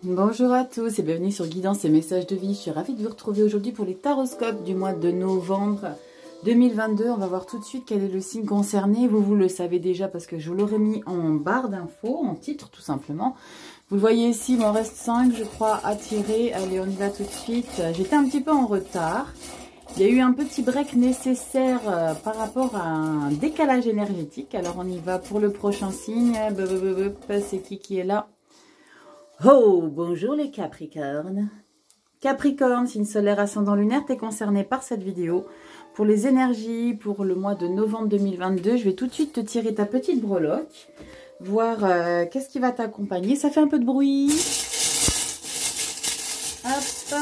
Bonjour à tous et bienvenue sur Guidance et Messages de Vie. Je suis ravie de vous retrouver aujourd'hui pour les taroscopes du mois de novembre 2022. On va voir tout de suite quel est le signe concerné. Vous le savez déjà parce que je vous l'aurais mis en barre d'infos, en titre tout simplement. Vous le voyez ici, il m'en reste 5 je crois à tirer. Allez, on y va tout de suite. J'étais un petit peu en retard. Il y a eu un petit break nécessaire par rapport à un décalage énergétique. Alors on y va pour le prochain signe. C'est qui est là? Oh, bonjour les Capricornes. Capricorne, signe solaire ascendant lunaire, tu es concerné par cette vidéo. Pour les énergies, pour le mois de novembre 2022, je vais tout de suite te tirer ta petite breloque. Voir qu'est-ce qui va t'accompagner. Ça fait un peu de bruit. Hop.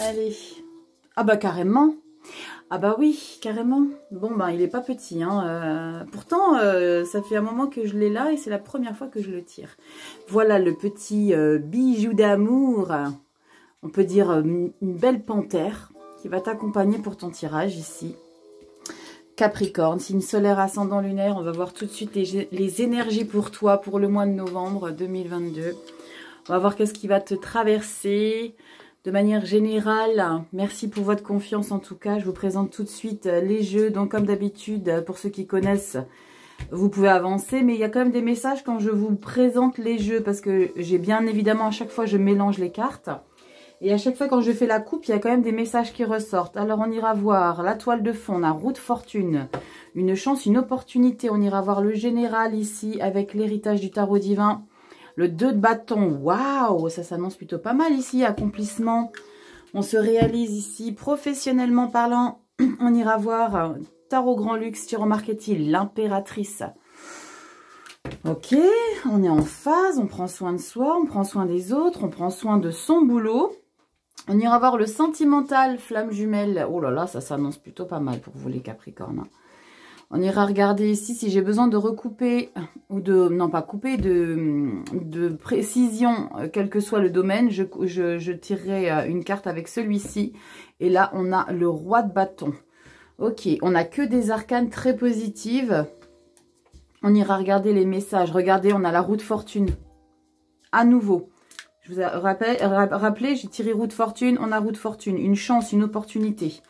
Allez. Ah bah carrément. Ah bah oui, carrément. Bon bah il est pas petit. Hein. Pourtant, ça fait un moment que je l'ai là et c'est la première fois que je le tire. Voilà le petit bijou d'amour. On peut dire une belle panthère qui va t'accompagner pour ton tirage ici. Capricorne, signe solaire ascendant lunaire. On va voir tout de suite les énergies pour toi pour le mois de novembre 2022. On va voir qu'est-ce qui va te traverser. De manière générale, merci pour votre confiance en tout cas. Je vous présente tout de suite les jeux. Donc comme d'habitude, pour ceux qui connaissent, vous pouvez avancer. Mais il y a quand même des messages quand je vous présente les jeux. Parce que j'ai bien évidemment, à chaque fois, je mélange les cartes. Et à chaque fois, quand je fais la coupe, il y a quand même des messages qui ressortent. Alors on ira voir la toile de fond, la roue de fortune. Une chance, une opportunité. On ira voir le général ici avec l'héritage du tarot divin. Le 2 de bâton, waouh, ça s'annonce plutôt pas mal ici, accomplissement. On se réalise ici, professionnellement parlant. On ira voir tarot grand luxe, tarot marketing, l'impératrice. Ok, on est en phase, on prend soin de soi, on prend soin des autres, on prend soin de son boulot. On ira voir le sentimental, flamme jumelle. Oh là là, ça s'annonce plutôt pas mal pour vous les Capricornes. On ira regarder ici si j'ai besoin de recouper ou de, non pas couper, de précision, quel que soit le domaine. Je tirerai une carte avec celui-ci. Et là, on a le roi de bâton. Ok, on n'a que des arcanes très positives. On ira regarder les messages. Regardez, on a la roue de fortune. À nouveau. Je vous ai rappelé, j'ai tiré roue de fortune. On a roue de fortune. Une chance, une opportunité.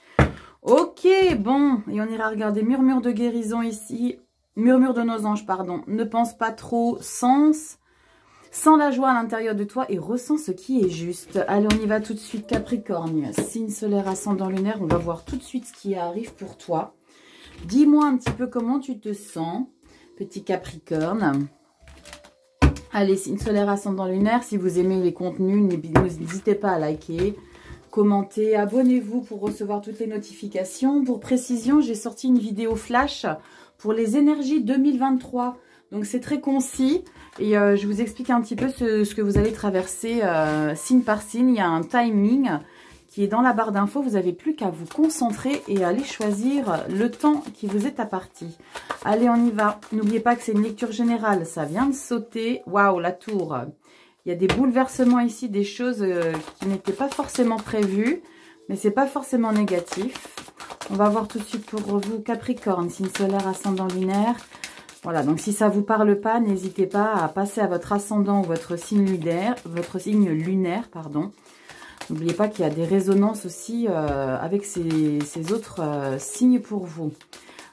Ok, bon, et on ira regarder murmure de guérison ici, murmure de nos anges, pardon. Ne pense pas trop, sens la joie à l'intérieur de toi et ressens ce qui est juste. Allez, on y va tout de suite, Capricorne, signe solaire ascendant lunaire. On va voir tout de suite ce qui arrive pour toi. Dis-moi un petit peu comment tu te sens, petit Capricorne. Allez, signe solaire ascendant lunaire, si vous aimez les contenus, n'hésitez pas à liker. Commentez, abonnez-vous pour recevoir toutes les notifications. Pour précision, j'ai sorti une vidéo flash pour les énergies 2023. Donc c'est très concis et je vous explique un petit peu ce que vous allez traverser signe par signe. Il y a un timing qui est dans la barre d'infos. Vous n'avez plus qu'à vous concentrer et aller choisir le temps qui vous est imparti. Allez, on y va. N'oubliez pas que c'est une lecture générale. Ça vient de sauter. Waouh, la tour. Il y a des bouleversements ici, des choses qui n'étaient pas forcément prévues, mais c'est pas forcément négatif. On va voir tout de suite pour vous, Capricorne, signe solaire, ascendant lunaire. Voilà, donc si ça vous parle pas, n'hésitez pas à passer à votre ascendant ou votre signe lunaire, pardon. N'oubliez pas qu'il y a des résonances aussi avec ces autres signes pour vous.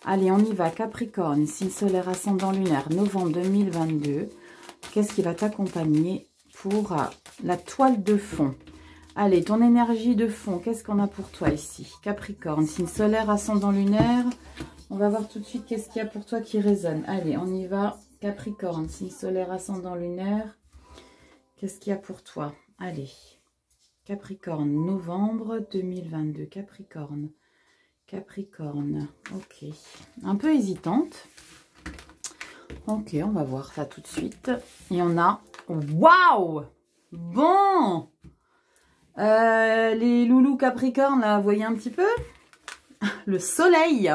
Allez, on y va, Capricorne, signe solaire, ascendant lunaire, novembre 2022. Qu'est-ce qui va t'accompagner pour la toile de fond? Allez, ton énergie de fond, qu'est-ce qu'on a pour toi ici? Capricorne, signe solaire, ascendant lunaire. On va voir tout de suite qu'est-ce qu'il y a pour toi qui résonne. Allez, on y va. Capricorne, signe solaire, ascendant lunaire. Qu'est-ce qu'il y a pour toi? Allez. Capricorne, novembre 2022. Capricorne. Capricorne. Ok. Un peu hésitante. Ok, on va voir ça tout de suite. Et on a... Waouh! Bon! Les loulous Capricorne, là, vous voyez un petit peu? Le soleil.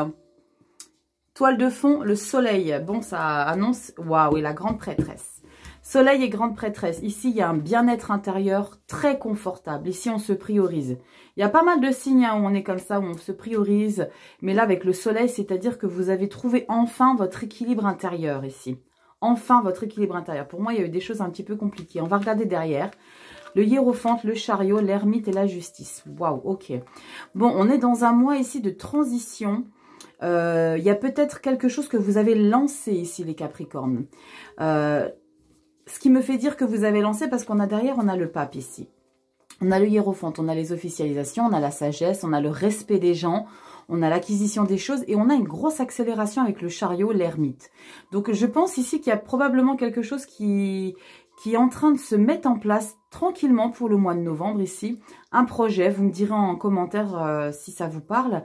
Toile de fond, le soleil. Bon, ça annonce... Waouh, et la grande prêtresse. Soleil et grande prêtresse. Ici, il y a un bien-être intérieur très confortable. Ici, on se priorise. Il y a pas mal de signes où on est comme ça, où on se priorise. Mais là, avec le soleil, c'est-à-dire que vous avez trouvé enfin votre équilibre intérieur ici. enfin votre équilibre intérieur. Pour moi, il y a eu des choses un petit peu compliquées. On va regarder derrière. Le hiérophante, le chariot, l'ermite et la justice. Waouh, ok. Bon, on est dans un mois ici de transition. Il y a peut-être quelque chose que vous avez lancé ici, les Capricornes. Ce qui me fait dire que vous avez lancé parce qu'on a derrière, on a le pape ici. On a le hiérophante, on a les officialisations, on a la sagesse, on a le respect des gens, on a l'acquisition des choses et on a une grosse accélération avec le chariot, l'ermite. Donc je pense ici qu'il y a probablement quelque chose qui est en train de se mettre en place tranquillement pour le mois de novembre ici. Un projet, vous me direz en commentaire si ça vous parle.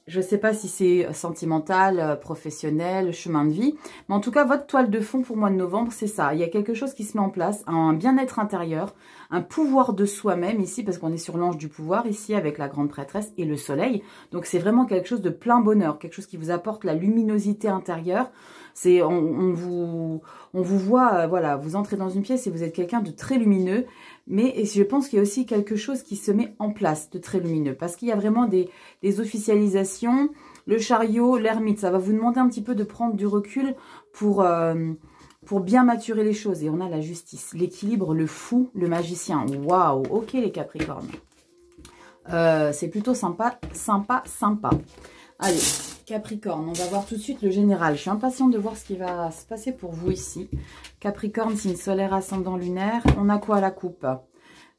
Je ne sais pas si c'est sentimental, professionnel, chemin de vie. Mais en tout cas, votre toile de fond pour le mois de novembre, c'est ça. Il y a quelque chose qui se met en place, un bien-être intérieur, un pouvoir de soi-même ici, parce qu'on est sur l'ange du pouvoir ici avec la grande prêtresse et le soleil. Donc, c'est vraiment quelque chose de plein bonheur, quelque chose qui vous apporte la luminosité intérieure. C'est on vous voit, voilà, vous entrez dans une pièce et vous êtes quelqu'un de très lumineux. Mais je pense qu'il y a aussi quelque chose qui se met en place de très lumineux. Parce qu'il y a vraiment des officialisations. Le chariot, l'ermite, ça va vous demander un petit peu de prendre du recul pour bien maturer les choses. Et on a la justice, l'équilibre, le fou, le magicien. Waouh, ok les Capricornes. C'est plutôt sympa, sympa, sympa. Allez, Capricorne, on va voir tout de suite le général. Je suis impatiente de voir ce qui va se passer pour vous ici. Capricorne, signe solaire, ascendant lunaire. On a quoi à la coupe?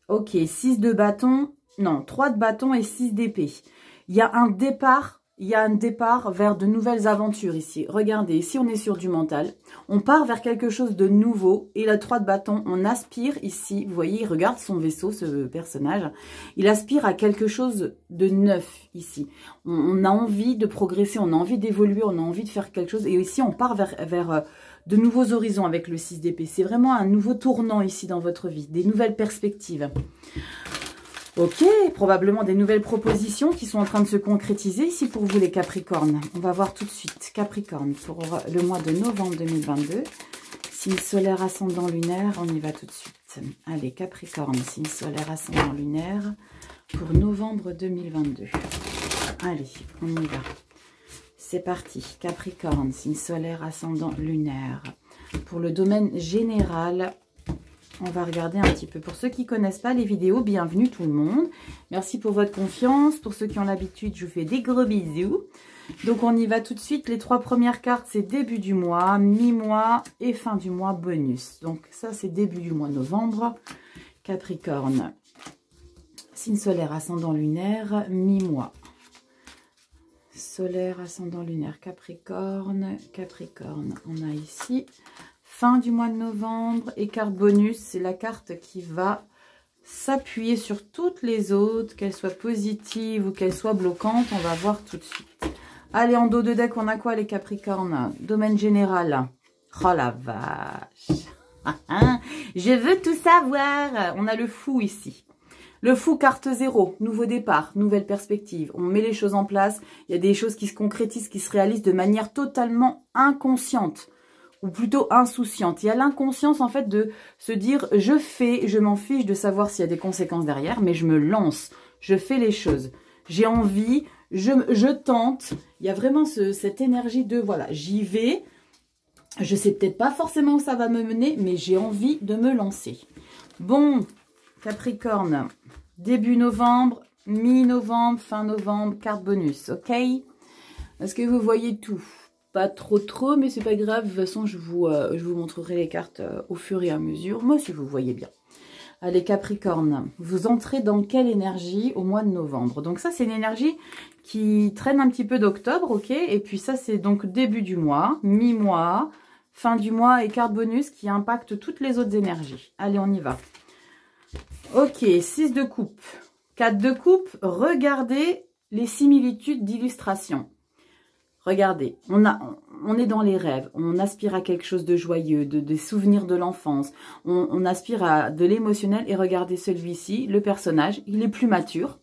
Ok, 6 de bâton. Non, 3 de bâton et 6 d'épée. Il y a un départ vers de nouvelles aventures ici. Regardez, ici on est sur du mental. On part vers quelque chose de nouveau. Et la 3 de bâton, on aspire ici. Vous voyez, il regarde son vaisseau, ce personnage. Il aspire à quelque chose de neuf ici. On a envie de progresser, on a envie d'évoluer, on a envie de faire quelque chose. Et ici, on part vers de nouveaux horizons avec le 6 d'épée. C'est vraiment un nouveau tournant ici dans votre vie. Des nouvelles perspectives. Ok, probablement des nouvelles propositions qui sont en train de se concrétiser ici pour vous les Capricornes. On va voir tout de suite. Capricorne pour le mois de novembre 2022. Signe solaire, ascendant lunaire, on y va tout de suite. Allez, Capricorne, signe solaire, ascendant lunaire pour novembre 2022. Allez, on y va. C'est parti. Capricorne, signe solaire, ascendant lunaire. Pour le domaine général, on va regarder un petit peu. Pour ceux qui ne connaissent pas les vidéos, bienvenue tout le monde. Merci pour votre confiance. Pour ceux qui ont l'habitude, je vous fais des gros bisous. Donc, on y va tout de suite. Les 3 premières cartes, c'est début du mois, mi-mois et fin du mois bonus. Donc, ça, c'est début du mois de novembre. Capricorne, signe solaire, ascendant lunaire, mi-mois. Solaire, ascendant lunaire, Capricorne, Capricorne. On a ici... Fin du mois de novembre et carte bonus, c'est la carte qui va s'appuyer sur toutes les autres, qu'elles soient positives ou qu'elles soient bloquantes. On va voir tout de suite. Allez, en dos de deck, on a quoi les Capricornes? Domaine général. Oh la vache. Je veux tout savoir. On a le fou ici. Le fou, carte 0, nouveau départ, nouvelle perspective. On met les choses en place. Il y a des choses qui se concrétisent, qui se réalisent de manière totalement inconsciente. Ou plutôt insouciante. Il y a l'inconscience en fait de se dire je fais, je m'en fiche de savoir s'il y a des conséquences derrière, mais je me lance, je fais les choses. J'ai envie, je tente. Il y a vraiment cette énergie de voilà, j'y vais. Je sais peut-être pas forcément où ça va me mener, mais j'ai envie de me lancer. Bon, Capricorne, début novembre, mi-novembre, fin novembre, carte bonus, ok? Est-ce que vous voyez tout? Pas trop, mais c'est pas grave. De toute façon, je vous montrerai les cartes au fur et à mesure. Moi, si vous voyez bien. Allez, Capricorne, vous entrez dans quelle énergie au mois de novembre? Donc ça, c'est une énergie qui traîne un petit peu d'octobre, ok? Et puis ça, c'est donc début du mois, mi-mois, fin du mois et carte bonus qui impacte toutes les autres énergies. Allez, on y va. Ok, 6 de coupe, 4 de coupe. Regardez les similitudes d'illustration. Regardez, on est dans les rêves, on aspire à quelque chose de joyeux, des souvenirs de l'enfance, on aspire à de l'émotionnel et regardez celui-ci, le personnage, il est plus mature,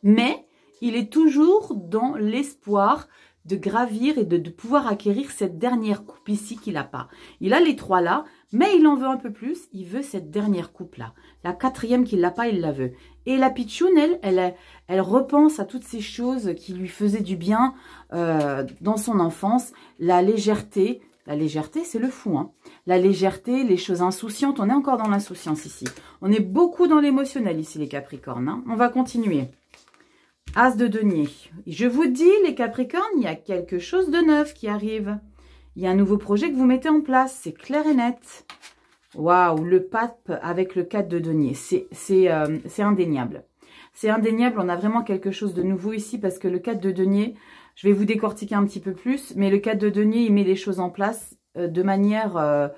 mais il est toujours dans l'espoir de gravir et de pouvoir acquérir cette dernière coupe ici qu'il n'a pas. Il a les 3 là, mais il en veut un peu plus, il veut cette dernière coupe là. La 4e qu'il n'a pas, il la veut. Et la pitchoune, elle repense à toutes ces choses qui lui faisaient du bien dans son enfance. La légèreté, La légèreté, c'est le fou. Hein. La légèreté, les choses insouciantes, on est encore dans l'insouciance ici. On est beaucoup dans l'émotionnel ici, les Capricornes. Hein. On va continuer. As de denier. Je vous dis, les Capricornes, il y a quelque chose de neuf qui arrive. Il y a un nouveau projet que vous mettez en place. C'est clair et net. Waouh, le pape avec le 4 de denier. C'est indéniable. C'est indéniable. On a vraiment quelque chose de nouveau ici parce que le 4 de denier, je vais vous décortiquer un petit peu plus. Mais le 4 de denier, il met les choses en place de manière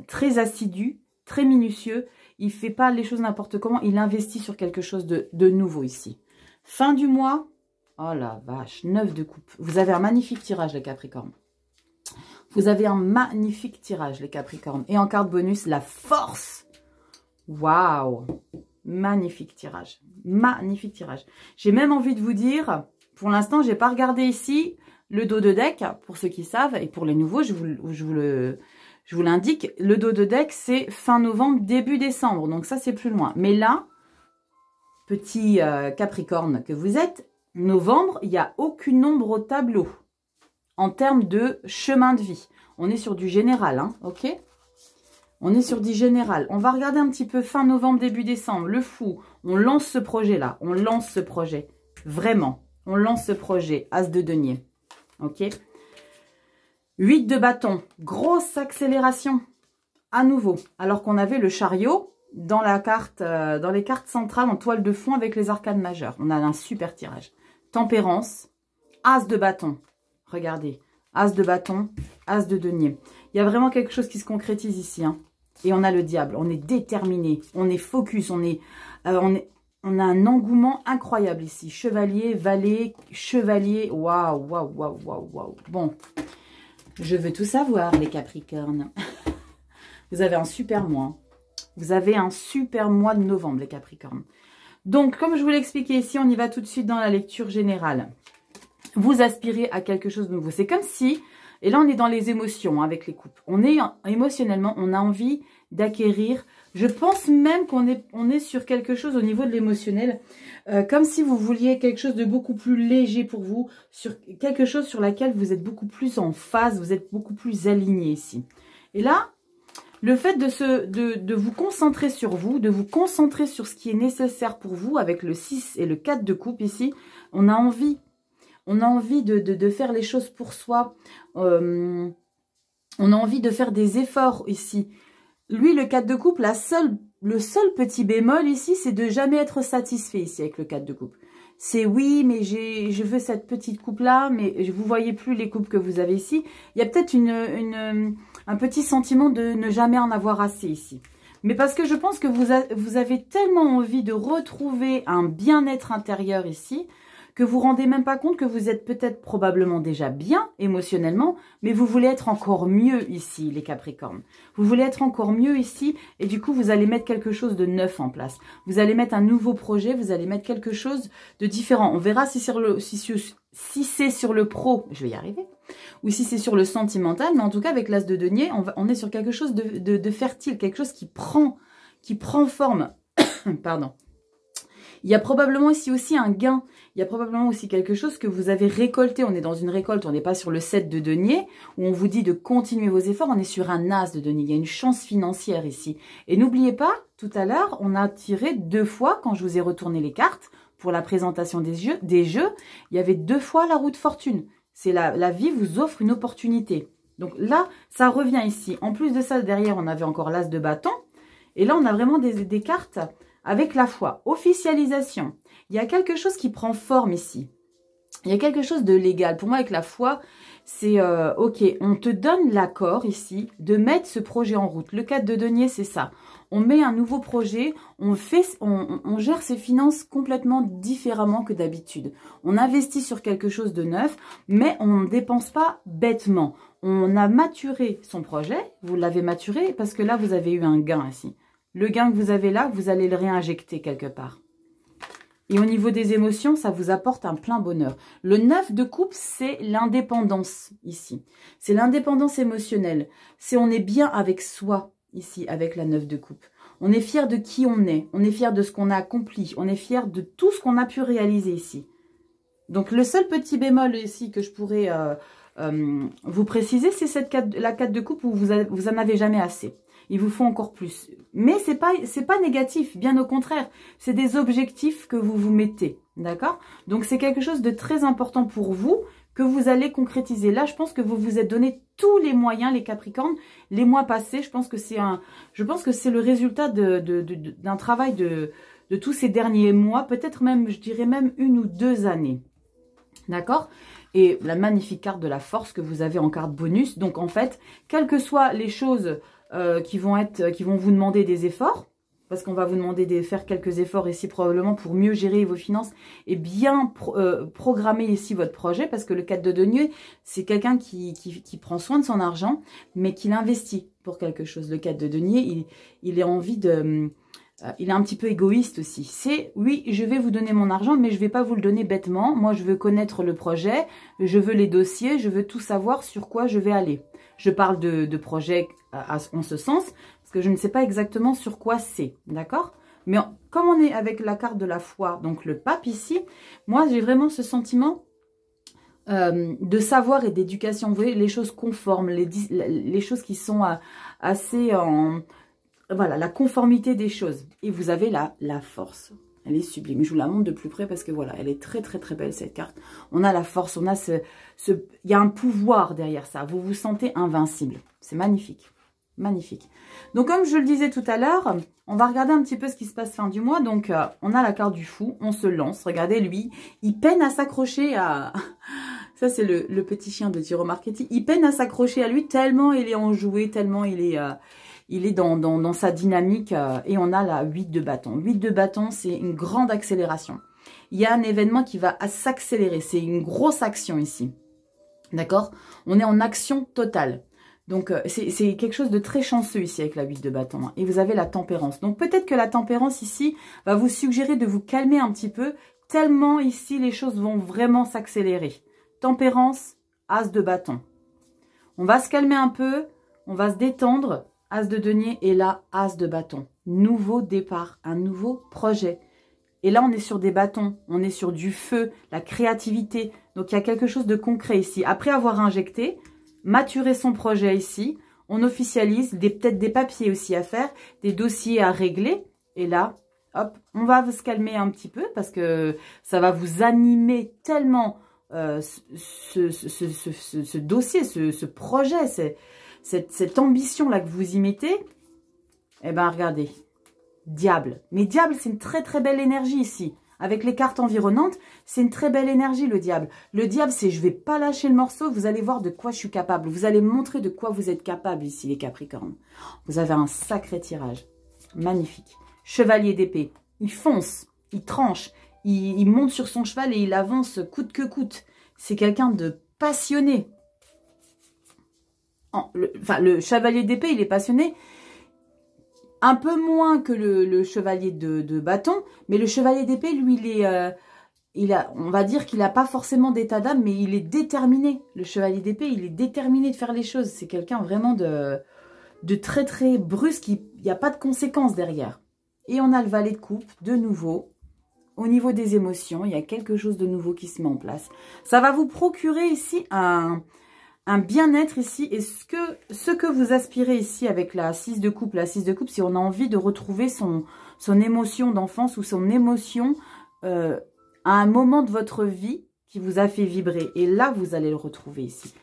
très assidue, très minutieux. Il ne fait pas les choses n'importe comment. Il investit sur quelque chose de nouveau ici. Fin du mois. Oh la vache, 9 de coupe. Vous avez un magnifique tirage, les Capricornes. Vous avez un magnifique tirage, les Capricornes. Et en carte bonus, la force. Waouh. Magnifique tirage. Magnifique tirage. J'ai même envie de vous dire, pour l'instant, je n'ai pas regardé ici le dos de deck, pour ceux qui savent. Et pour les nouveaux, je vous l'indique. Le dos de deck, c'est fin novembre, début décembre. Donc ça, c'est plus loin. Mais là, petit Capricorne que vous êtes, novembre, il n'y a aucune ombre au tableau en termes de chemin de vie. On est sur du général, hein, ok? On est sur du général. On va regarder un petit peu fin novembre, début décembre. Le fou, on lance ce projet-là. On lance ce projet. Vraiment, on lance ce projet. As de denier, ok? 8 de bâton. Grosse accélération à nouveau. Alors qu'on avait le chariot dans la carte, dans les cartes centrales en toile de fond avec les arcanes majeures. On a un super tirage. Tempérance, as de bâton. Regardez, as de bâton, as de denier. Il y a vraiment quelque chose qui se concrétise ici. Hein. Et on a le diable. On est déterminé. On est focus. On a un engouement incroyable ici. Chevalier, valet, chevalier. Waouh, waouh, waouh, waouh, waouh. Bon, je veux tout savoir, les Capricornes. Vous avez un super mois. Vous avez un super mois de novembre, les Capricornes. Donc, comme je vous l'ai expliqué ici, on y va tout de suite dans la lecture générale. Vous aspirez à quelque chose de nouveau. C'est comme si, et là on est dans les émotions hein, avec les coupes. On est émotionnellement, on a envie d'acquérir. Je pense même qu'on est sur quelque chose au niveau de l'émotionnel, comme si vous vouliez quelque chose de beaucoup plus léger pour vous, sur quelque chose sur laquelle vous êtes beaucoup plus en phase, vous êtes beaucoup plus aligné ici. Et là, le fait de vous concentrer sur vous, de vous concentrer sur ce qui est nécessaire pour vous, avec le 6 et le 4 de coupe ici, on a envie de faire les choses pour soi. On a envie de faire des efforts ici. Lui, le 4 de coupe, le seul petit bémol ici, c'est de jamais être satisfait ici avec le 4 de coupe. C'est oui, mais je veux cette petite coupe-là, mais vous voyez plus les coupes que vous avez ici. Il y a peut-être un petit sentiment de ne jamais en avoir assez ici. Mais parce que je pense que vous avez tellement envie de retrouver un bien-être intérieur ici, que vous ne vous rendez même pas compte que vous êtes peut-être probablement déjà bien émotionnellement, mais vous voulez être encore mieux ici, les Capricornes. Vous voulez être encore mieux ici, et du coup, vous allez mettre quelque chose de neuf en place. Vous allez mettre un nouveau projet, vous allez mettre quelque chose de différent. On verra si c'est sur le pro, je vais y arriver, ou si c'est sur le sentimental, mais en tout cas, avec l'as de denier, on est sur quelque chose de fertile, quelque chose qui prend forme. Pardon. Il y a probablement ici aussi un gain. Il y a probablement aussi quelque chose que vous avez récolté. On est dans une récolte, on n'est pas sur le 7 de denier, où on vous dit de continuer vos efforts. On est sur un as de denier. Il y a une chance financière ici. Et n'oubliez pas, tout à l'heure, on a tiré 2 fois, quand je vous ai retourné les cartes, pour la présentation des jeux, il y avait 2 fois la roue de fortune. C'est la vie vous offre une opportunité. Donc là, ça revient ici. En plus de ça, derrière, on avait encore l'as de bâton. Et là, on a vraiment des cartes avec la foi. Officialisation. Il y a quelque chose qui prend forme ici. Il y a quelque chose de légal. Pour moi, avec la foi, c'est ok, on te donne l'accord ici de mettre ce projet en route. Le 4 de denier, c'est ça. On met un nouveau projet, on gère ses finances complètement différemment que d'habitude. On investit sur quelque chose de neuf, mais on ne dépense pas bêtement. On a maturé son projet, vous l'avez maturé parce que là, vous avez eu un gain ici. Le gain que vous avez là, vous allez le réinjecter quelque part. Et au niveau des émotions, ça vous apporte un plein bonheur. Le 9 de coupe, c'est l'indépendance ici. C'est l'indépendance émotionnelle. C'est on est bien avec soi ici, avec la 9 de coupe. On est fier de qui on est. On est fier de ce qu'on a accompli. On est fier de tout ce qu'on a pu réaliser ici. Donc, le seul petit bémol ici que je pourrais vous précisez, c'est la 4 de coupe où vous en avez jamais assez. Il vous faut encore plus. Mais c'est pas négatif, bien au contraire. C'est des objectifs que vous vous mettez, d'accord? Donc c'est quelque chose de très important pour vous que vous allez concrétiser. Là, je pense que vous vous êtes donné tous les moyens, les Capricornes, les mois passés. Je pense que c'est le résultat d'un travail de tous ces derniers mois, peut-être même, je dirais même 1 ou 2 années. D'accord? Et la magnifique carte de la force que vous avez en carte bonus. Donc en fait, quelles que soient les choses qui vont vous demander des efforts, parce qu'on va vous demander de faire quelques efforts ici probablement pour mieux gérer vos finances et bien programmer ici votre projet, parce que le 4 de denier, c'est quelqu'un qui prend soin de son argent, mais qui l'investit pour quelque chose. Le 4 de denier, il a envie de... il est un petit peu égoïste aussi. C'est, oui, je vais vous donner mon argent, mais je ne vais pas vous le donner bêtement. Moi, je veux connaître le projet, je veux les dossiers, je veux tout savoir sur quoi je vais aller. Je parle de projet en ce sens, parce que je ne sais pas exactement sur quoi c'est, d'accord? Mais comme on est avec la carte de la foi, donc le pape ici, moi, j'ai vraiment ce sentiment de savoir et d'éducation. Vous voyez, les choses conformes, les choses qui sont assez en... Voilà, la conformité des choses. Et vous avez la force. Elle est sublime. Je vous la montre de plus près parce que voilà, elle est très très très belle cette carte. On a la force, on a il y a un pouvoir derrière ça. Vous vous sentez invincible. C'est magnifique. Magnifique. Donc comme je le disais tout à l'heure, on va regarder un petit peu ce qui se passe fin du mois. Donc on a la carte du fou, on se lance. Regardez lui, il peine à s'accrocher à... Ça c'est le petit chien de Giro Marchetti. Il peine à s'accrocher à lui tellement il est enjoué, tellement il est dans sa dynamique et on a la 8 de bâton. 8 de bâton, c'est une grande accélération. Il y a un événement qui va s'accélérer. C'est une grosse action ici. D'accord? On est en action totale. Donc, c'est quelque chose de très chanceux ici avec la 8 de bâton. Et vous avez la tempérance. Donc, peut-être que la tempérance ici va vous suggérer de vous calmer un petit peu. Tellement ici, les choses vont vraiment s'accélérer. Tempérance, as de bâton. On va se calmer un peu. On va se détendre. As de denier et là, as de bâton. Nouveau départ, un nouveau projet. Et là, on est sur des bâtons, on est sur du feu, la créativité. Donc, il y a quelque chose de concret ici. Après avoir injecté, maturé son projet ici, on officialise, peut-être des papiers aussi à faire, des dossiers à régler. Et là, hop, on va se calmer un petit peu parce que ça va vous animer tellement ce dossier, ce projet, cette ambition-là que vous y mettez, eh bien, regardez, diable. Mais diable, c'est une très, très belle énergie ici. Avec les cartes environnantes, c'est une très belle énergie, le diable. Le diable, c'est je vais pas lâcher le morceau, vous allez voir de quoi je suis capable. Vous allez me montrer de quoi vous êtes capable ici, les Capricornes. Vous avez un sacré tirage. Magnifique. Chevalier d'épée. Il fonce, il tranche, il monte sur son cheval et il avance coûte que coûte. C'est quelqu'un de passionné. Le chevalier d'épée, il est passionné un peu moins que le chevalier de bâton, mais le chevalier d'épée, lui, on va dire qu'il n'a pas forcément d'état d'âme, mais il est déterminé. Le chevalier d'épée, il est déterminé de faire les choses. C'est quelqu'un vraiment de très très brusque, il n'y a pas de conséquences derrière. Et on a le valet de coupe, de nouveau. Au niveau des émotions, il y a quelque chose de nouveau qui se met en place. Ça va vous procurer ici un bien-être ici, et ce que vous aspirez ici avec la 6 de coupe. La 6 de coupe, si on a envie de retrouver son émotion d'enfance ou son émotion à un moment de votre vie qui vous a fait vibrer. Et là, vous allez le retrouver ici,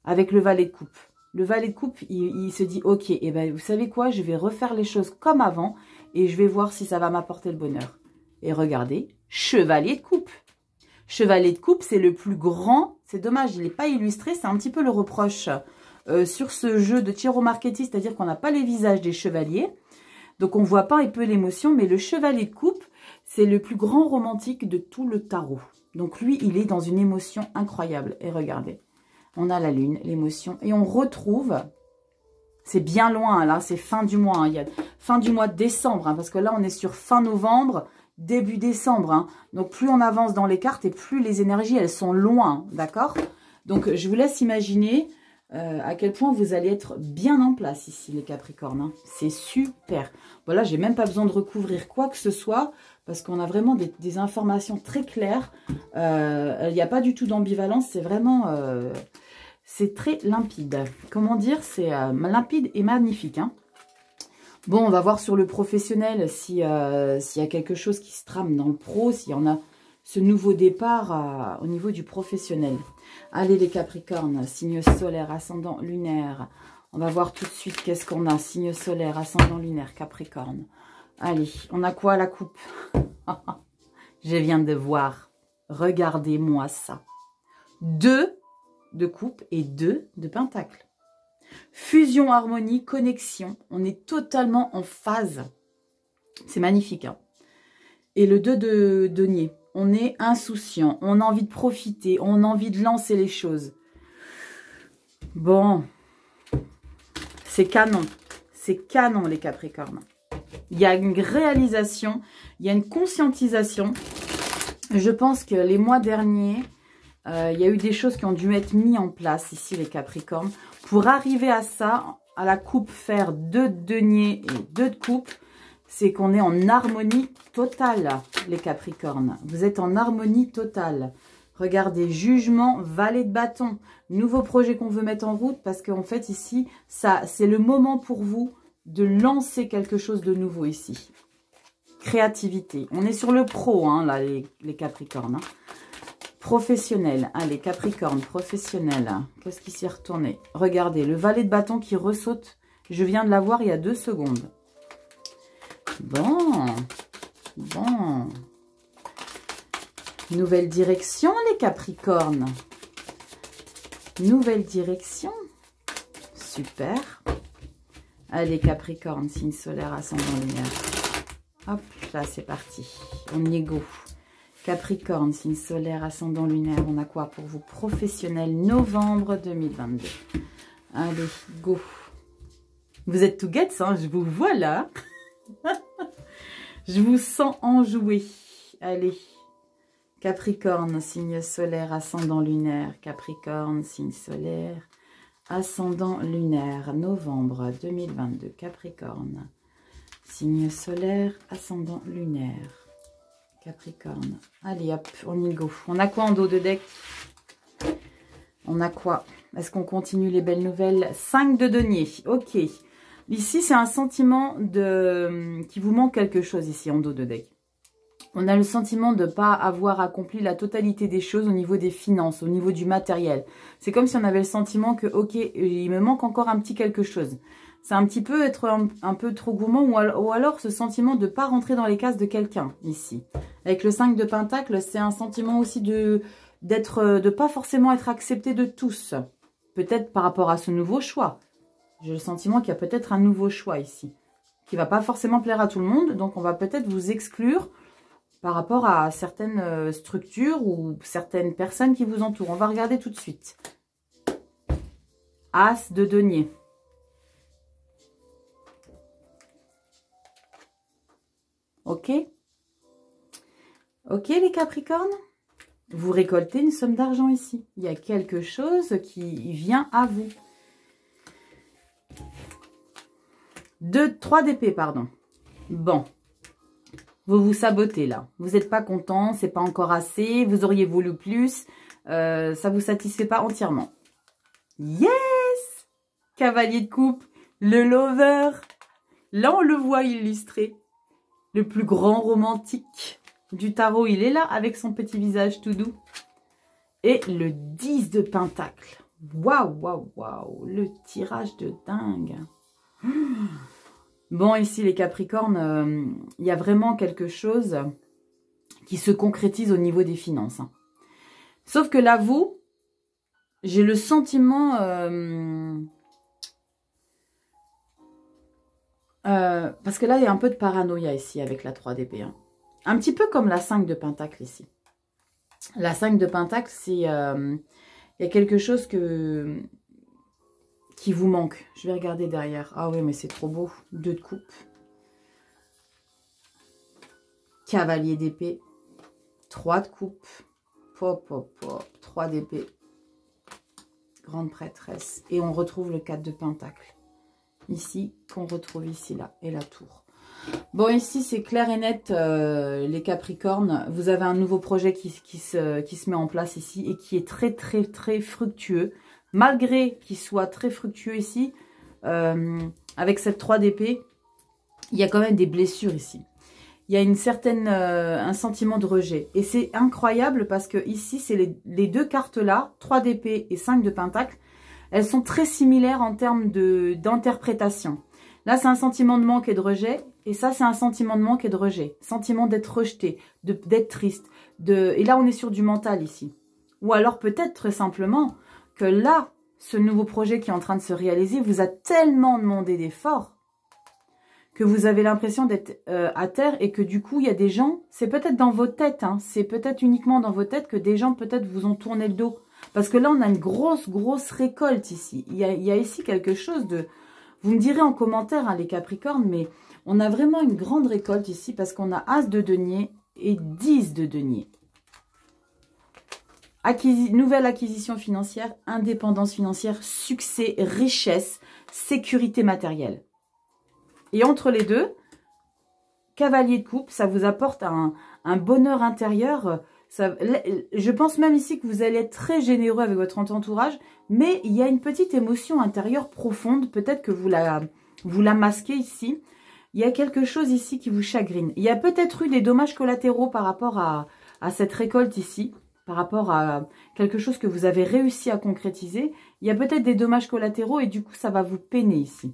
avec le valet de coupe. Le valet de coupe, il se dit, ok, eh ben, vous savez quoi, je vais refaire les choses comme avant et je vais voir si ça va m'apporter le bonheur. Et regardez, chevalier de coupe. Chevalier de coupe, c'est le plus grand. C'est dommage, il n'est pas illustré. C'est un petit peu le reproche sur ce jeu de Giro Marchetti, c'est-à-dire qu'on n'a pas les visages des chevaliers. Donc, on ne voit pas un peu l'émotion. Mais le chevalier de coupe, c'est le plus grand romantique de tout le tarot. Donc, lui, il est dans une émotion incroyable. Et regardez, on a la lune, l'émotion. Et on retrouve... C'est bien loin, là, c'est fin du mois. Hein. Il y a fin du mois de décembre, hein, parce que là, on est sur fin novembre, début décembre. Hein. Donc, plus on avance dans les cartes et plus les énergies, elles sont loin, d'accord? Donc, je vous laisse imaginer à quel point vous allez être bien en place ici, les Capricornes. Hein. C'est super. Voilà, j'ai même pas besoin de recouvrir quoi que ce soit, parce qu'on a vraiment des informations très claires. Il n'y a pas du tout d'ambivalence, c'est vraiment... C'est très limpide. Comment dire, c'est limpide et magnifique. Hein. Bon, on va voir sur le professionnel s'il y a quelque chose qui se trame dans le pro, s'il y en a ce nouveau départ au niveau du professionnel. Allez les Capricornes, signe solaire, ascendant lunaire. On va voir tout de suite qu'est-ce qu'on a. Signe solaire, ascendant lunaire, Capricorne. Allez, on a quoi à la coupe? Je viens de voir. Regardez-moi ça. 2 de coupe et 2 de pentacle. Fusion, harmonie, connexion. On est totalement en phase. C'est magnifique. Hein, et le 2 de denier. On est insouciant. On a envie de profiter. On a envie de lancer les choses. Bon. C'est canon. C'est canon, les Capricornes. Il y a une réalisation. Il y a une conscientisation. Je pense que les mois derniers, il y a eu des choses qui ont dû être mises en place ici, les Capricornes. Pour arriver à ça, à la coupe, faire 2 de denier et 2 de coupe, c'est qu'on est en harmonie totale, les Capricornes. Vous êtes en harmonie totale. Regardez, jugement, valet de bâton. Nouveau projet qu'on veut mettre en route parce qu'en fait, ici, c'est le moment pour vous de lancer quelque chose de nouveau ici. Créativité. On est sur le pro, hein, là, les Capricornes. Hein. Professionnel. Allez, Capricorne, professionnel. Qu'est-ce qui s'est retourné? Regardez, le valet de bâton qui ressaute. Je viens de l'avoir il y a 2 secondes. Bon. Bon. Nouvelle direction, les Capricornes. Nouvelle direction. Super. Allez, Capricorne, signe solaire, ascendant lunaire. Hop, là, c'est parti. On y est go. Capricorne, signe solaire, ascendant lunaire. On a quoi pour vous? Professionnel, novembre 2022. Allez, go. Vous êtes tout guettes, hein, je vous vois là. Je vous sens enjoué. Allez. Capricorne, signe solaire, ascendant lunaire. Capricorne, signe solaire, ascendant lunaire. Novembre 2022. Capricorne. Signe solaire, ascendant lunaire. Capricorne. Allez, hop, on y go. On a quoi en dos de deck? On a quoi? Est-ce qu'on continue les belles nouvelles? 5 de denier. Ok. Ici, c'est un sentiment qui vous manque quelque chose ici en dos de deck. On a le sentiment de ne pas avoir accompli la totalité des choses au niveau des finances, au niveau du matériel. C'est comme si on avait le sentiment que, ok, il me manque encore un petit quelque chose. C'est un petit peu être un peu trop gourmand ou alors ce sentiment de ne pas rentrer dans les cases de quelqu'un ici. Avec le 5 de Pentacle, c'est un sentiment aussi de pas forcément être accepté de tous. Peut-être par rapport à ce nouveau choix. J'ai le sentiment qu'il y a peut-être un nouveau choix ici. Qui ne va pas forcément plaire à tout le monde. Donc on va peut-être vous exclure par rapport à certaines structures ou certaines personnes qui vous entourent. On va regarder tout de suite. As de denier. Ok. Ok les Capricornes. Vous récoltez une somme d'argent ici. Il y a quelque chose qui vient à vous. 3 d'épée, pardon. Bon. Vous vous sabotez là. Vous n'êtes pas content, c'est pas encore assez. Vous auriez voulu plus. Ça vous satisfait pas entièrement. Yes! Cavalier de coupe. Le lover. Là, on le voit illustré. Le plus grand romantique du tarot, il est là avec son petit visage tout doux. Et le 10 de pentacle. Waouh, waouh, waouh. Le tirage de dingue. Bon, ici, les Capricornes, il y a vraiment quelque chose qui se concrétise au niveau des finances. Hein. Sauf que là, vous, j'ai le sentiment... parce que là, il y a un peu de paranoïa ici avec la 3 d'épée. Hein. Un petit peu comme la 5 de pentacle ici. La 5 de pentacle, c'est... il y a quelque chose qui vous manque. Je vais regarder derrière. Ah oui, mais c'est trop beau. 2 de coupe. Cavalier d'épée. 3 de coupe. Pop, pop, pop. 3 d'épée. Grande prêtresse. Et on retrouve le 4 de pentacle. Ici, qu'on retrouve ici, là. Et la tour. Bon, ici, c'est clair et net, les Capricornes. Vous avez un nouveau projet qui se met en place ici et qui est très, très, très fructueux. malgré qu'il soit très fructueux ici, avec cette 3 d'épée, il y a quand même des blessures ici. Il y a une certaine, un sentiment de rejet. Et c'est incroyable parce que ici, c'est les deux cartes-là, 3 d'épée et 5 de pentacle, elles sont très similaires en termes d'interprétation. Là, c'est un sentiment de manque et de rejet. Et ça, c'est un sentiment de manque et de rejet. Sentiment d'être rejeté, d'être triste. Et là, on est sur du mental ici. Ou alors peut-être très simplement que là, ce nouveau projet qui est en train de se réaliser vous a tellement demandé d'efforts que vous avez l'impression d'être à terre et que du coup, il y a des gens, c'est peut-être dans vos têtes, hein, c'est peut-être uniquement dans vos têtes que des gens peut-être vous ont tourné le dos. Parce que là, on a une grosse récolte ici. Il y a ici quelque chose de... Vous me direz en commentaire, hein, les Capricornes, mais on a vraiment une grande récolte ici parce qu'on a As de denier et 10 de denier. Nouvelle acquisition financière, indépendance financière, succès, richesse, sécurité matérielle. Et entre les deux, cavalier de coupe, ça vous apporte un bonheur intérieur. Je pense même ici que vous allez être très généreux avec votre entourage, mais il y a une petite émotion intérieure profonde, peut-être que vous la masquez ici. Il y a quelque chose ici qui vous chagrine. Il y a peut-être eu des dommages collatéraux par rapport à cette récolte ici, par rapport à quelque chose que vous avez réussi à concrétiser. Il y a peut-être des dommages collatéraux et du coup, ça va vous peiner ici.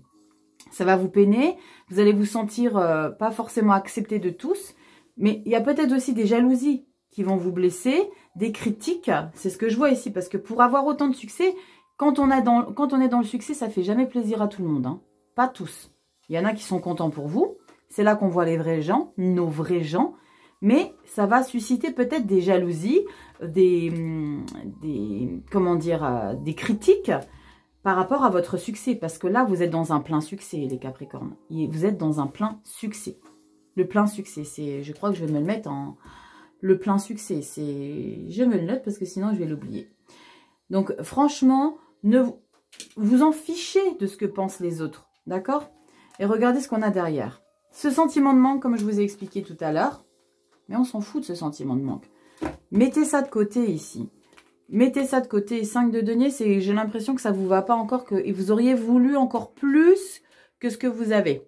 Ça va vous peiner, vous allez vous sentir pas forcément accepté de tous, mais il y a peut-être aussi des jalousies qui vont vous blesser, des critiques, c'est ce que je vois ici, parce que pour avoir autant de succès, quand on est dans le succès, ça fait jamais plaisir à tout le monde, hein. Pas tous. Il y en a qui sont contents pour vous, c'est là qu'on voit les vrais gens, nos vrais gens, mais ça va susciter peut-être des jalousies, des critiques, par rapport à votre succès, parce que là, vous êtes dans un plein succès, les Capricornes. Vous êtes dans un plein succès. Le plein succès, je crois que je vais me le mettre en... Le plein succès, je me le note parce que sinon, je vais l'oublier. Donc, franchement, ne vous en fichez de ce que pensent les autres, d'accord? Et regardez ce qu'on a derrière. Ce sentiment de manque, comme je vous ai expliqué tout à l'heure, mais on s'en fout de ce sentiment de manque. Mettez ça de côté ici. Mettez ça de côté. 5 de denier, j'ai l'impression que ça ne vous va pas encore. Et vous auriez voulu encore plus que ce que vous avez.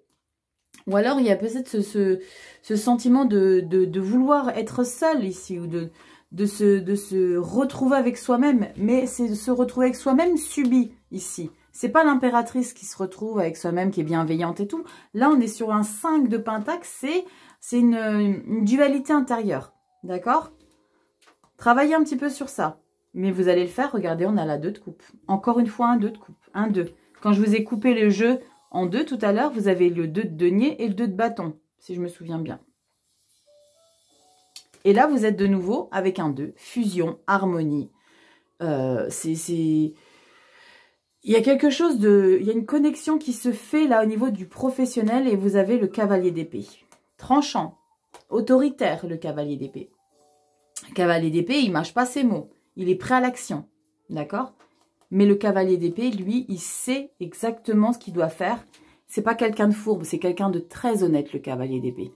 Ou alors, il y a peut-être ce sentiment de vouloir être seul ici. Ou de se retrouver avec soi-même. Mais c'est se retrouver avec soi-même subi ici. C'est pas l'impératrice qui se retrouve avec soi-même, qui est bienveillante et tout. Là, on est sur un 5 de pentacle. C'est une dualité intérieure. D'accord? Travaillez un petit peu sur ça. Mais vous allez le faire, regardez, on a la 2 de coupe. Encore une fois, un 2 de coupe. Un 2. Quand je vous ai coupé le jeu en 2 tout à l'heure, vous avez le 2 de denier et le 2 de bâton, si je me souviens bien. Et là, vous êtes de nouveau avec un 2. Fusion, harmonie. Il y a quelque chose de... Il y a une connexion qui se fait là au niveau du professionnel et vous avez le cavalier d'épée. Tranchant, autoritaire, le cavalier d'épée. Le cavalier d'épée, il mâche pas ses mots. Il est prêt à l'action, d'accord? Mais le cavalier d'épée, lui, il sait exactement ce qu'il doit faire. C'est pas quelqu'un de fourbe, c'est quelqu'un de très honnête, le cavalier d'épée.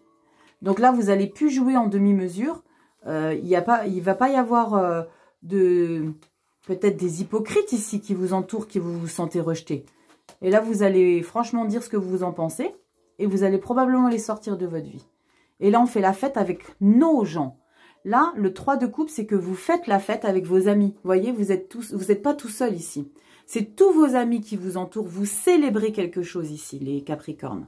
Donc là, vous n'allez plus jouer en demi-mesure. Il va pas y avoir peut-être des hypocrites ici qui vous entourent, qui vous sentez rejeté. Et là, vous allez franchement dire ce que vous en pensez. Et vous allez probablement les sortir de votre vie. Et là, on fait la fête avec nos gens. Là, le 3 de coupe, c'est que vous faites la fête avec vos amis. Vous voyez, vous n'êtes pas tout seul ici. C'est tous vos amis qui vous entourent. Vous célébrez quelque chose ici, les Capricornes.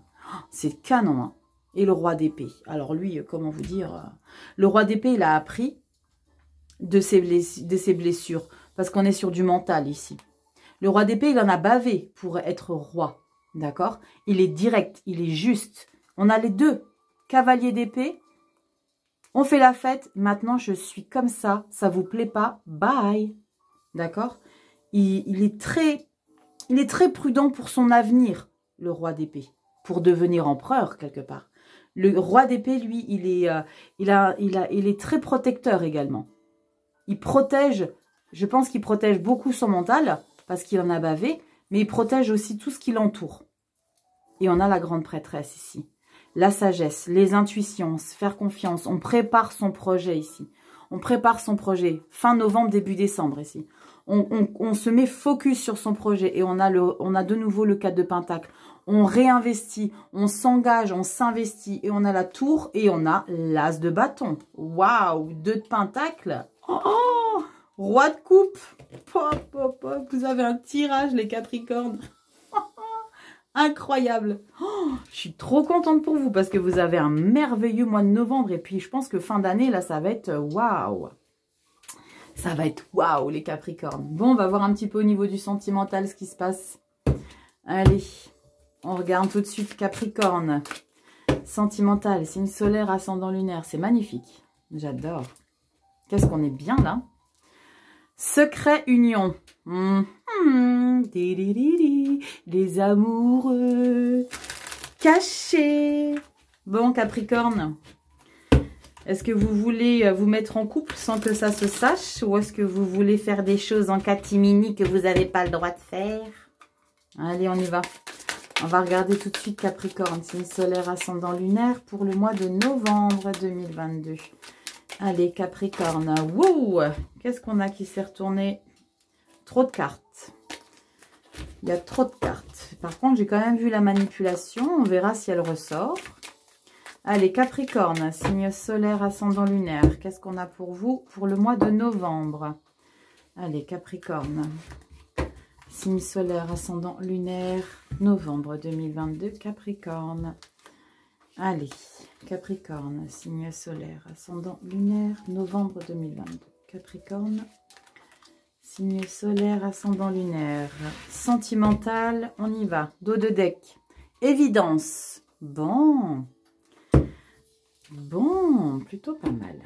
C'est canon, hein. Et le roi d'épée. Alors lui, comment vous dire, le roi d'épée, il a appris de ses blessures. Parce qu'on est sur du mental ici. Le roi d'épée, il en a bavé pour être roi. D'accord? Il est direct, il est juste. On a les deux. Cavalier d'épée. On fait la fête, maintenant je suis comme ça vous plaît pas, bye. D'accord? Il est très prudent pour son avenir, le roi d'épée, pour devenir empereur quelque part. Le roi d'épée, lui, il est très protecteur également. Il protège, je pense qu'il protège beaucoup son mental, parce qu'il en a bavé, mais il protège aussi tout ce qui l'entoure. Et on a la grande prêtresse ici. La sagesse, les intuitions, se faire confiance. On prépare son projet ici. On prépare son projet. Fin novembre, début décembre ici. On se met focus sur son projet et on a de nouveau le 4 de Pentacle. On réinvestit, on s'engage, on s'investit et on a la tour et on a l'as de bâton. Waouh, 2 de Pentacle. Oh, roi de coupe. Pop, pop, pop. Vous avez un tirage, les Capricornes. Incroyable. Oh, je suis trop contente pour vous parce que vous avez un merveilleux mois de novembre. Et puis, je pense que fin d'année, là, ça va être waouh. Ça va être waouh, les Capricornes. Bon, on va voir un petit peu au niveau du sentimental ce qui se passe. Allez, on regarde tout de suite Capricorne. Sentimental, signe solaire, ascendant lunaire. C'est magnifique. J'adore. Qu'est-ce qu'on est bien, là. Secret union. Les amoureux cachés. Bon, Capricorne. Est-ce que vous voulez vous mettre en couple sans que ça se sache? Ou est-ce que vous voulez faire des choses en catimini que vous n'avez pas le droit de faire? Allez, on y va. On va regarder tout de suite Capricorne. Signe solaire, ascendant lunaire pour le mois de novembre 2022. Allez, Capricorne. Wouh! Qu'est-ce qu'on a qui s'est retourné? Trop de cartes. Il y a trop de cartes. Par contre, j'ai quand même vu la manipulation. On verra si elle ressort. Allez, Capricorne, signe solaire, ascendant lunaire. Qu'est-ce qu'on a pour vous pour le mois de novembre? Allez, Capricorne. Signe solaire, ascendant lunaire, novembre 2022, Capricorne. Allez, Capricorne, signe solaire, ascendant lunaire, novembre 2022, Capricorne. Signe solaire, ascendant lunaire, sentimental, on y va. Dos de deck, évidence. Bon, plutôt pas mal.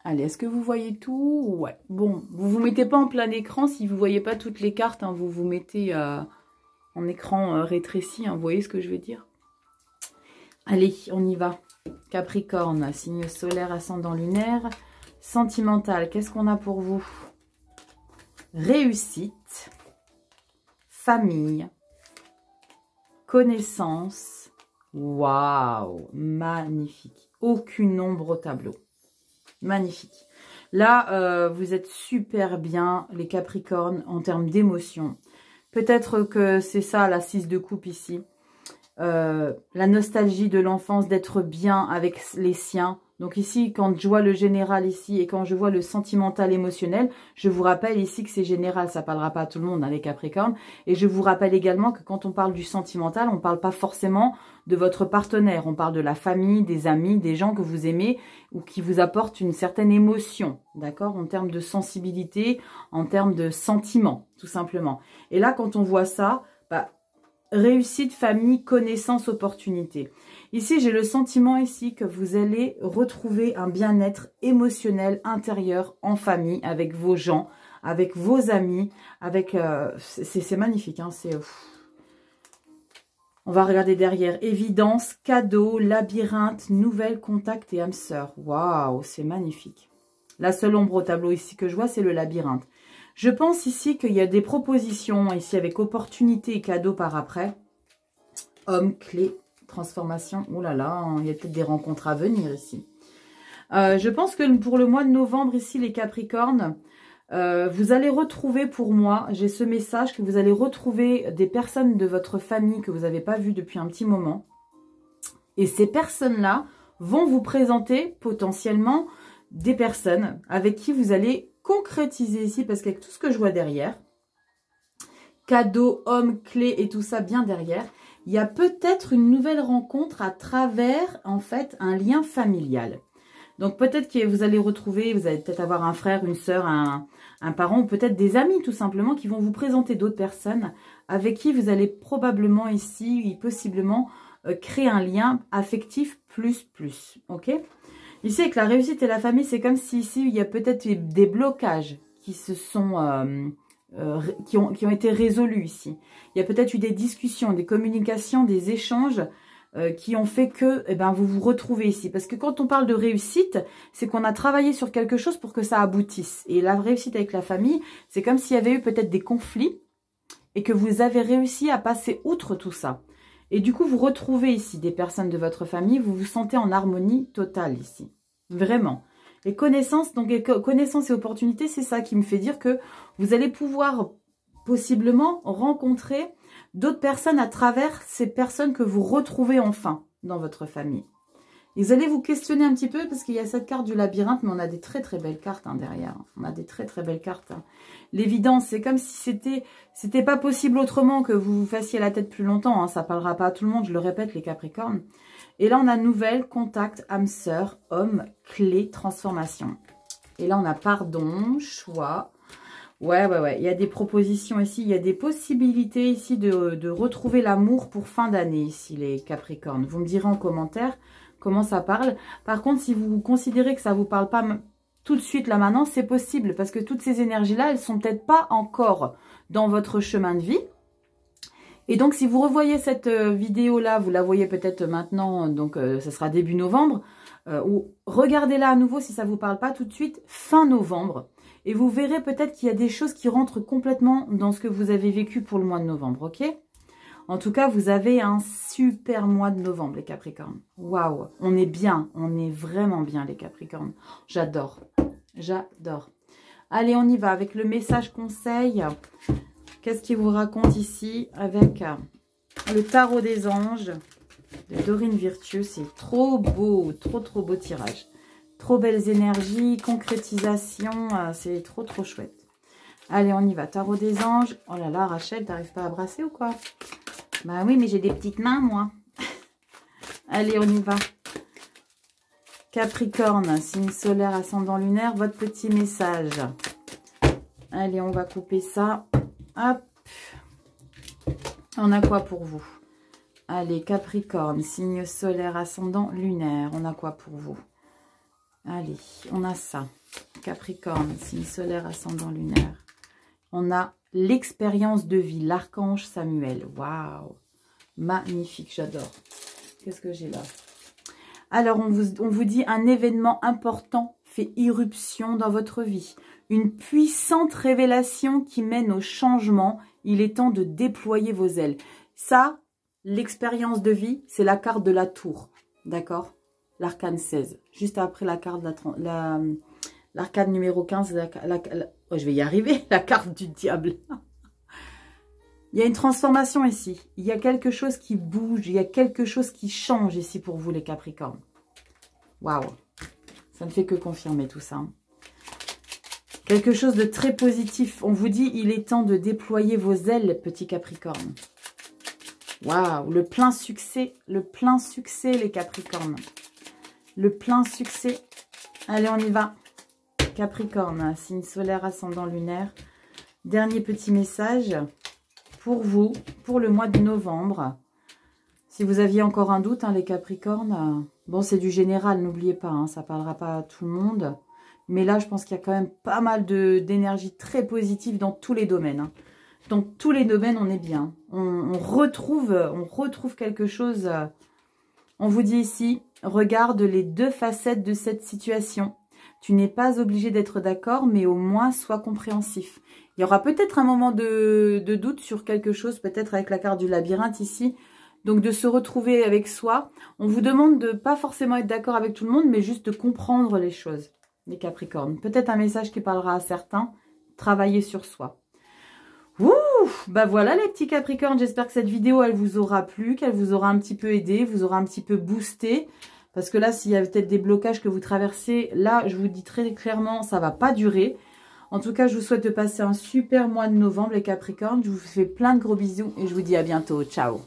Allez, est-ce que vous voyez tout? Ouais. Bon, vous vous mettez pas en plein écran si vous voyez pas toutes les cartes. Hein, vous vous mettez en écran rétréci. Hein, vous voyez ce que je veux dire? Allez, on y va. Capricorne, signe solaire, ascendant lunaire. Sentimental, qu'est-ce qu'on a pour vous? Réussite. Famille. Connaissance. Waouh, magnifique. Aucune ombre au tableau. Magnifique. Là, vous êtes super bien, les Capricornes, en termes d'émotion. Peut-être que c'est ça, la 6 de coupe ici. La nostalgie de l'enfance, d'être bien avec les siens. Donc ici, quand je vois le général ici et quand je vois le sentimental émotionnel, je vous rappelle ici que c'est général, ça ne parlera pas à tout le monde, hein, les Capricornes. Et je vous rappelle également que quand on parle du sentimental, on ne parle pas forcément de votre partenaire. On parle de la famille, des amis, des gens que vous aimez ou qui vous apportent une certaine émotion, d'accord? En termes de sensibilité, en termes de sentiment, tout simplement. Et là, quand on voit ça, bah, réussite, famille, connaissance, opportunité. Ici, j'ai le sentiment ici que vous allez retrouver un bien-être émotionnel intérieur en famille, avec vos gens, avec vos amis, avec... c'est magnifique, hein, c'est... On va regarder derrière. Évidence, cadeau, labyrinthe, nouvelles, contact et âme sœur. Waouh, c'est magnifique. La seule ombre au tableau ici que je vois, c'est le labyrinthe. Je pense ici qu'il y a des propositions ici avec opportunité et cadeau par après. Homme, clé, transformation. Oh là là, il y a peut-être des rencontres à venir ici. Je pense que pour le mois de novembre ici, les Capricornes, vous allez retrouver pour moi, j'ai ce message que vous allez retrouver des personnes de votre famille que vous n'avez pas vues depuis un petit moment. Et ces personnes-là vont vous présenter potentiellement des personnes avec qui vous allez concrétiser ici, parce qu'avec tout ce que je vois derrière, cadeau, homme, clé et tout ça bien derrière, il y a peut-être une nouvelle rencontre à travers, en fait, un lien familial. Donc peut-être que vous allez retrouver, vous allez peut-être avoir un frère, une sœur, un parent, ou peut-être des amis tout simplement qui vont vous présenter d'autres personnes avec qui vous allez probablement ici, possiblement, créer un lien affectif plus. Ok ? Ici, avec la réussite et la famille, c'est comme si ici, il y a peut-être des blocages qui se sont... qui ont été résolus ici. Il y a peut-être eu des discussions, des communications, des échanges qui ont fait que vous vous retrouvez ici. Parce que quand on parle de réussite, c'est qu'on a travaillé sur quelque chose pour que ça aboutisse. Et la réussite avec la famille, c'est comme s'il y avait eu peut-être des conflits et que vous avez réussi à passer outre tout ça. Et du coup, vous retrouvez ici des personnes de votre famille, vous vous sentez en harmonie totale ici. Vraiment. Et connaissances, donc connaissances et opportunités, c'est ça qui me fait dire que vous allez pouvoir possiblement rencontrer d'autres personnes à travers ces personnes que vous retrouvez enfin dans votre famille. Et vous allez vous questionner un petit peu parce qu'il y a cette carte du labyrinthe, mais on a des très très belles cartes derrière. On a des très très belles cartes. L'évidence, c'est comme si c'était pas possible autrement que vous vous fassiez la tête plus longtemps. Ça parlera pas à tout le monde, je le répète, les Capricornes. Et là, on a nouvelle, contact, âme sœur, homme, clé, transformation. Et là, on a pardon, choix. Ouais. Il y a des propositions ici. Il y a des possibilités ici de retrouver l'amour pour fin d'année ici, les Capricornes. Vous me direz en commentaire comment ça parle. Par contre, si vous considérez que ça ne vous parle pas tout de suite là maintenant, c'est possible. Parce que toutes ces énergies-là, elles ne sont peut-être pas encore dans votre chemin de vie. Et donc, si vous revoyez cette vidéo-là, vous la voyez peut-être maintenant, donc ce sera début novembre, ou regardez-la à nouveau si ça ne vous parle pas tout de suite, fin novembre. Et vous verrez peut-être qu'il y a des choses qui rentrent complètement dans ce que vous avez vécu pour le mois de novembre, ok? En tout cas, vous avez un super mois de novembre, les Capricornes. Waouh, on est bien, on est vraiment bien, les Capricornes. J'adore, j'adore. Allez, on y va avec le message conseil. Qu'est-ce qu'il vous raconte ici avec le tarot des anges de Dorine Virtue? C'est trop beau, trop beau tirage. Trop belles énergies, concrétisation, c'est trop chouette. Allez, on y va. Tarot des anges. Oh là là, Rachel, t'arrives pas à brasser ou quoi? Bah oui, mais j'ai des petites mains, moi. Allez, on y va. Capricorne, signe solaire, ascendant lunaire, votre petit message. Allez, on va couper ça. Hop. On a quoi pour vous? Allez, Capricorne, signe solaire, ascendant lunaire. On a quoi pour vous? Allez, on a ça. Capricorne, signe solaire, ascendant lunaire. On a l'expérience de vie, l'archange Samuel. Waouh! Magnifique, j'adore. Qu'est-ce que j'ai là? Alors, on vous dit un événement important fait irruption dans votre vie. Une puissante révélation qui mène au changement. Il est temps de déployer vos ailes. Ça, l'expérience de vie, c'est la carte de la tour. D'accord? L'arcane 16. Juste après la carte de l'arcane numéro 15. Oh, je vais y arriver. La carte du diable. Il y a une transformation ici. Il y a quelque chose qui bouge. Il y a quelque chose qui change ici pour vous, les Capricornes. Waouh. Ça ne fait que confirmer tout ça. Quelque chose de très positif. On vous dit, il est temps de déployer vos ailes, petits Capricornes. Waouh. Le plein succès, les Capricornes. Le plein succès. Allez, on y va. Capricorne, signe solaire, ascendant lunaire. Dernier petit message pour vous, pour le mois de novembre. Si vous aviez encore un doute, les Capricornes, bon, c'est du général, n'oubliez pas, ça ne parlera pas à tout le monde. Mais là, je pense qu'il y a quand même pas mal d'énergie très positive dans tous les domaines. Dans tous les domaines, on est bien. On retrouve quelque chose. On vous dit ici, regarde les deux facettes de cette situation. Tu n'es pas obligé d'être d'accord, mais au moins sois compréhensif. Il y aura peut-être un moment de doute sur quelque chose, peut-être avec la carte du labyrinthe ici. Donc de se retrouver avec soi. On vous demande de pas forcément être d'accord avec tout le monde, mais juste de comprendre les choses, les Capricornes. Peut-être un message qui parlera à certains. Travailler sur soi. Ouh, bah voilà les petits Capricornes. J'espère que cette vidéo, elle vous aura plu, qu'elle vous aura un petit peu aidé, vous aura un petit peu boosté. Parce que là, s'il y a peut-être des blocages que vous traversez, là, je vous dis très clairement, ça va pas durer. En tout cas, je vous souhaite de passer un super mois de novembre, les Capricornes. Je vous fais plein de gros bisous et je vous dis à bientôt. Ciao!